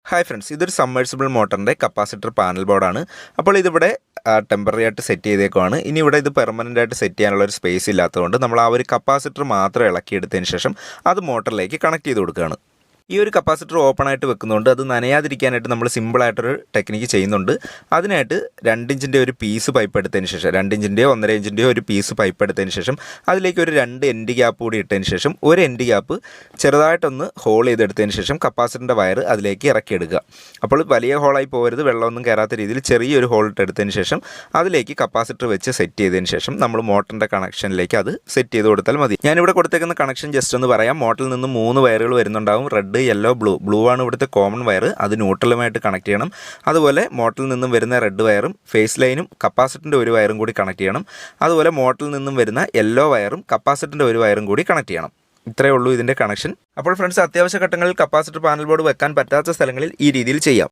Hi friends, ഇതൊരു submersible മോട്ടറിൻ്റെ capacitor panel ബോർഡാണ്. അപ്പോൾ ഇതിവിടെ ടെമ്പററി ആയിട്ട് സെറ്റ് ചെയ്തേക്കുവാണ്. ഇനി ഇവിടെ ഇത് പെർമനൻ്റ് ആയിട്ട് സെറ്റ് ചെയ്യാനുള്ള ഒരു സ്പേസ് ഇല്ലാത്തതുകൊണ്ട് നമ്മൾ ആ ഒരു കപ്പാസിറ്റർ മാത്രം ഇളക്കിയെടുത്തതിന് ശേഷം അത് മോട്ടറിലേക്ക് കണക്ട് ചെയ്ത് കൊടുക്കുകയാണ്. ഈ ഒരു കപ്പാസിറ്റർ ഓപ്പൺ ആയിട്ട് വെക്കുന്നതുകൊണ്ട് അത് നനയാതിരിക്കാനായിട്ട് നമ്മൾ സിമ്പിളായിട്ടൊരു ടെക്നിക്ക് ചെയ്യുന്നുണ്ട്. അതിനായിട്ട് 2 ഇഞ്ചിൻ്റെ ഒരു പീസ് പൈപ്പ് എടുത്തതിന് ശേഷം 2 ഇഞ്ചിൻ്റെയോ 1.5 ഇഞ്ചിൻ്റെയോ ഒരു പീസ് പൈപ്പ് എടുത്തതിന് ശേഷം അതിലേക്ക് ഒരു 2 എൻഡ് ഗ്യാപ്പ് കൂടി ഇട്ടതിന് ശേഷം ഒരു എൻഡ് ഗ്യാപ്പ് ചെറുതായിട്ടൊന്ന് ഹോൾ ചെയ്തെടുത്തതിന് ശേഷം കപ്പാസിറ്ററിൻ്റെ വയർ അതിലേക്ക് ഇറക്കിയെടുക്കുക. അപ്പോൾ വലിയ ഹോളായി പോകരുത്, വെള്ളമൊന്നും കയറാത്ത രീതിയിൽ ചെറിയൊരു ഹോൾ ഇട്ടെടുത്തതിന് ശേഷം അതിലേക്ക് കപ്പാസിറ്റർ വെച്ച് സെറ്റ് ചെയ്തതിന് ശേഷം നമ്മൾ മോട്ടറിൻ്റെ കണക്ഷനിലേക്ക് അത് സെറ്റ് ചെയ്ത് കൊടുത്താൽ മതി. ഞാനിവിടെ കൊടുത്തേക്കുന്ന കണക്ഷൻ ജസ്റ്റ് ഒന്ന് പറയാം. മോട്ടറിൽ നിന്ന് 3 വയറുകൾ വരുന്നുണ്ടാവും. റെഡ്, യെല്ലോ, ബ്ലൂ ആണ് ഇവിടുത്തെ കോമൺ വയർ. അത് ന്യൂട്രലുമായിട്ട് കണക്ട് ചെയ്യണം. അതുപോലെ മോട്ടറിൽ നിന്നും വരുന്ന റെഡ് വയറും ഫേസ് ലൈനും കപ്പാസിറ്ററിൻ്റെ ഒരു വയറും കൂടി കണക്ട് ചെയ്യണം. അതുപോലെ മോട്ടറിൽ നിന്നും വരുന്ന യെല്ലോ വയറും കപ്പാസിറ്ററിൻ്റെ ഒരു വയറും കൂടി കണക്ട് ചെയ്യണം. ഇത്രയേ ഉള്ളൂ ഇതിൻ്റെ കണക്ഷൻ. അപ്പോൾ ഫ്രണ്ട്സ്, അത്യാവശ്യ ഘട്ടങ്ങളിൽ കപ്പാസിറ്റർ പാനൽ ബോർഡ് വെക്കാൻ പറ്റാത്ത സ്ഥലങ്ങളിൽ ഈ രീതിയിൽ ചെയ്യാം.